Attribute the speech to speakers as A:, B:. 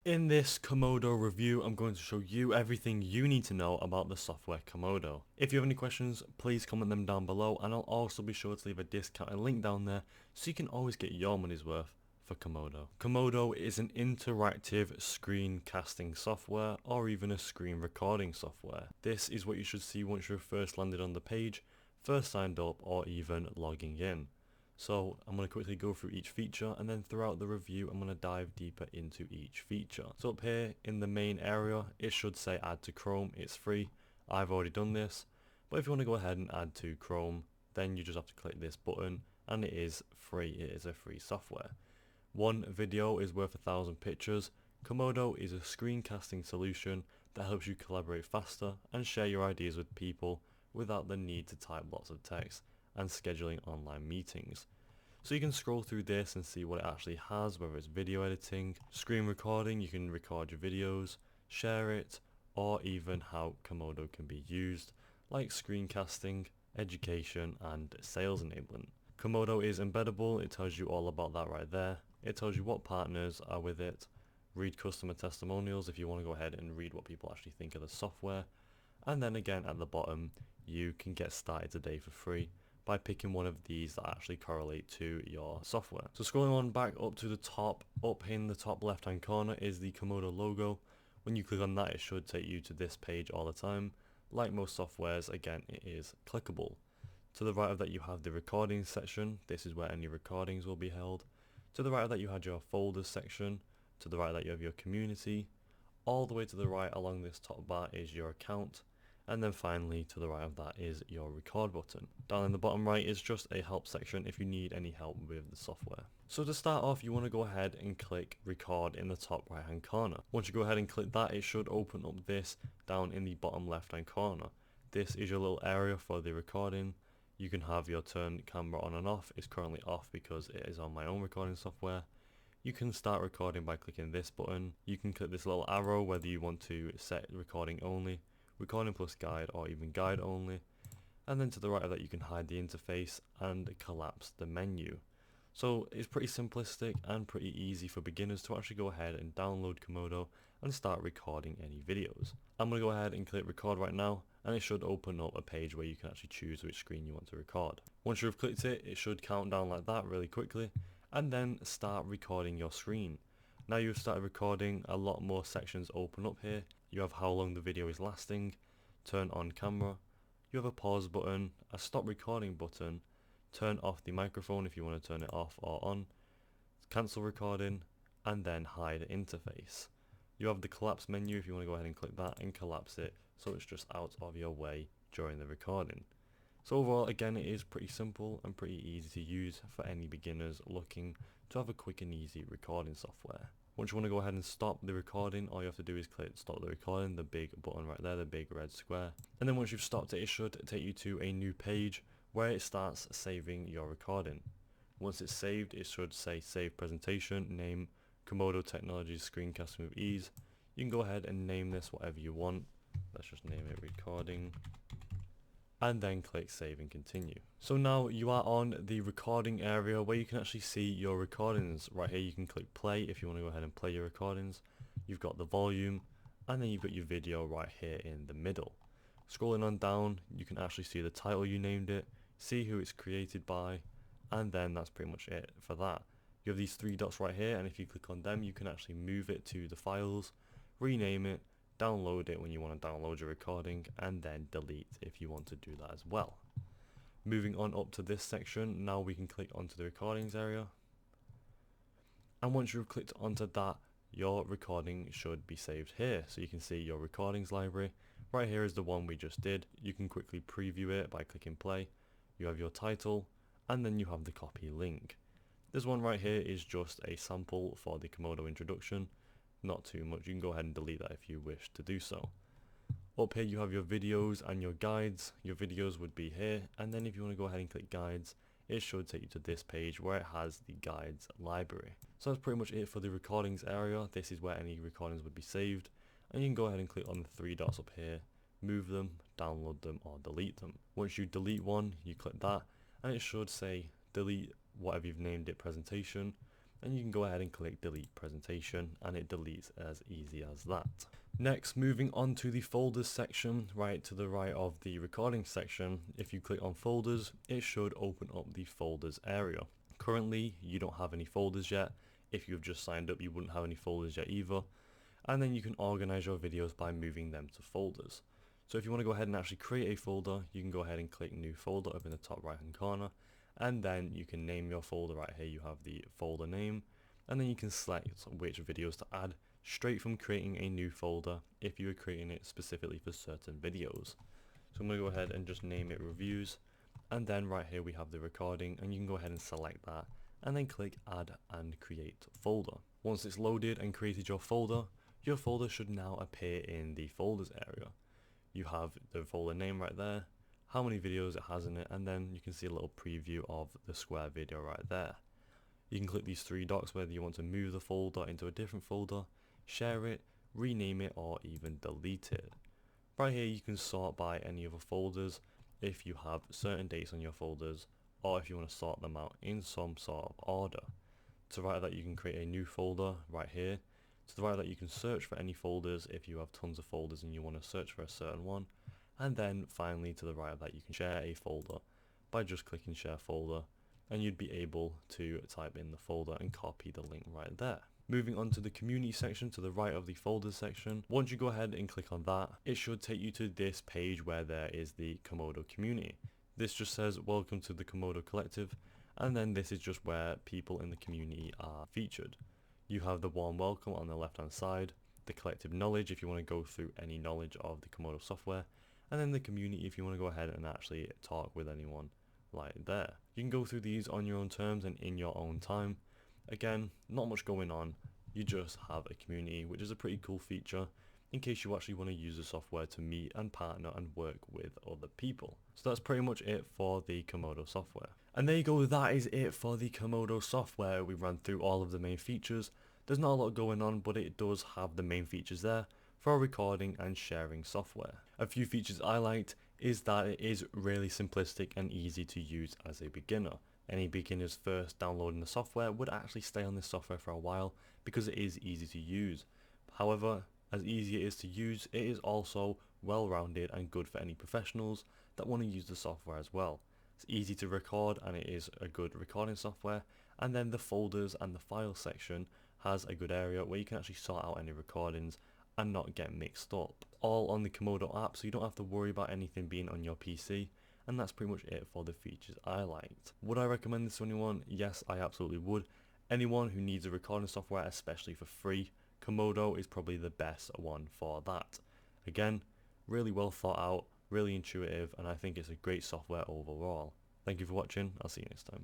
A: In this Komodo review, I'm going to show you everything you need to know about the software Komodo. If you have any questions, please comment them down below, and I'll also be sure to leave a discounted link down there so you can always get your money's worth for Komodo. Komodo is an interactive screen casting software or even a screen recording software. This is what you should see once you've first landed on the page, first signed up, or even logging in. So I'm going to quickly go through each feature, and then throughout the review I'm going to dive deeper into each feature. So up here in the main area it should say add to Chrome. It's free. I've already done this, but if you want to go ahead and add to Chrome, then you just have to click this button, and it is free. It is a free software. One video is worth 1,000 pictures. Komodo is a screencasting solution that helps you collaborate faster and share your ideas with people without the need to type lots of text and scheduling online meetings. So you can scroll through this and see what it actually has, whether it's video editing, screen recording, you can record your videos, share it, or even how Komodo can be used, like screencasting, education, and sales enablement. Komodo is embeddable. It tells you all about that right there. It tells you what partners are with it, read customer testimonials if you want to go ahead and read what people actually think of the software, and then again at the bottom you can get started today for free by picking one of these that actually correlate to your software. So scrolling on back up to the top, up in the top left hand corner is the Komodo logo. When you click on that, it should take you to this page all the time. Like most softwares, again, it is clickable. To the right of that you have the recording section. This is where any recordings will be held. To the right of that you had your folders section. To the right of that you have your community. All the way to the right along this top bar is your account. And then finally to the right of that is your record button. Down in the bottom right is just a help section if you need any help with the software. So to start off, you want to go ahead and click record in the top right hand corner. Once you go ahead and click that, it should open up this down in the bottom left hand corner. This is your little area for the recording. You can have your turn camera on and off. It's currently off because it is on my own recording software. You can start recording by clicking this button. You can click this little arrow whether you want to set recording only, recording plus guide, or even guide only. And then to the right of that you can hide the interface and collapse the menu. So it's pretty simplistic and pretty easy for beginners to actually go ahead and download Komodo and start recording any videos. I'm going to go ahead and click record right now, and it should open up a page where you can actually choose which screen you want to record. Once you've clicked it, it should count down like that really quickly, and then start recording your screen. Now you've started recording, a lot more sections open up here. You have how long the video is lasting, turn on camera, you have a pause button, a stop recording button, turn off the microphone if you want to turn it off or on, cancel recording, and then hide interface. You have the collapse menu if you want to go ahead and click that and collapse it so it's just out of your way during the recording. So overall, again, it is pretty simple and pretty easy to use for any beginners looking to have a quick and easy recording software. Once you want to go ahead and stop the recording, all you have to do is click stop the recording, the big button right there, the big red square. And then once you've stopped it, it should take you to a new page where it starts saving your recording. Once it's saved, it should say save presentation, name Komodo Technologies Screencasting with Ease. You can go ahead and name this whatever you want. Let's just name it recording, and then click save and continue. So now you are on the recording area where you can actually see your recordings. Right here you can click play if you want to go ahead and play your recordings. You've got the volume, and then you've got your video right here in the middle. Scrolling on down, you can actually see the title you named it, see who it's created by, and then that's pretty much it for that. You have these three dots right here, and if you click on them you can actually move it to the files, rename it, download it when you want to download your recording, and then delete if you want to do that as well. Moving on up to this section, now we can click onto the recordings area, and once you've clicked onto that, your recording should be saved here. So you can see your recordings library. Right here is the one we just did. You can quickly preview it by clicking play. You have your title, and then you have the copy link. This one right here is just a sample for the Komodo introduction. Not too much. You can go ahead and delete that if you wish to do so. Up here you have your videos and your guides. Your videos would be here, and then if you want to go ahead and click guides, it should take you to this page where it has the guides library. So that's pretty much it for the recordings area. This is where any recordings would be saved, and you can go ahead and click on the three dots up here, move them, download them, or delete them. Once you delete one, you click that, and it should say delete whatever you've named it presentation. and you can go ahead and click delete presentation and it deletes as easy as that. Next, moving on to the folders section, right to the right of the recording section, if you click on folders, it should open up the folders area. Currently, you don't have any folders yet. If you've just signed up, you wouldn't have any folders yet either. And then you can organize your videos by moving them to folders. So if you want to go ahead and actually create a folder, you can go ahead and click new folder up in the top right hand corner, and then you can name your folder. Right here you have the folder name, and then you can select which videos to add straight from creating a new folder if you are creating it specifically for certain videos. So I'm going to go ahead and just name it reviews, and then right here we have the recording, and you can go ahead and select that and then click add and create folder. Once it's loaded and created your folder should now appear in the folders area. You have the folder name right there, how many videos it has in it, and then you can see a little preview of the square video right there. You can click these three dots whether you want to move the folder into a different folder, share it, rename it, or even delete it. Right here you can sort by any other folders if you have certain dates on your folders, or if you want to sort them out in some sort of order. To the right of that you can create a new folder right here. To the right of that you can search for any folders if you have tons of folders and you want to search for a certain one. And then finally to the right of that you can share a folder by just clicking share folder, and you'd be able to type in the folder and copy the link right there. Moving on to the community section to the right of the folders section, once you go ahead and click on that, it should take you to this page where there is the Komodo community. This just says welcome to the Komodo collective, and then this is just where people in the community are featured. You have the warm welcome on the left hand side, the collective knowledge if you want to go through any knowledge of the Komodo software, and then the community if you want to go ahead and actually talk with anyone like there. You can go through these on your own terms and in your own time. Again, not much going on, you just have a community, which is a pretty cool feature in case you actually want to use the software to meet and partner and work with other people. So that's pretty much it for the Komodo software. And there you go, that is it for the Komodo software. We ran through all of the main features. There's not a lot going on, but it does have the main features there for recording and sharing software. A few features I liked is that it is really simplistic and easy to use as a beginner. Any beginners first downloading the software would actually stay on this software for a while because it is easy to use. However, as easy it is to use, it is also well-rounded and good for any professionals that want to use the software as well. It's easy to record and it is a good recording software, and then the folders and the file section has a good area where you can actually sort out any recordings and not get mixed up. All on the Komodo app, so you don't have to worry about anything being on your PC, and that's pretty much it for the features I liked. Would I recommend this to anyone? Yes, I absolutely would. Anyone who needs a recording software, especially for free, Komodo is probably the best one for that. Again, really well thought out, really intuitive, and I think it's a great software overall. Thank you for watching, I'll see you next time.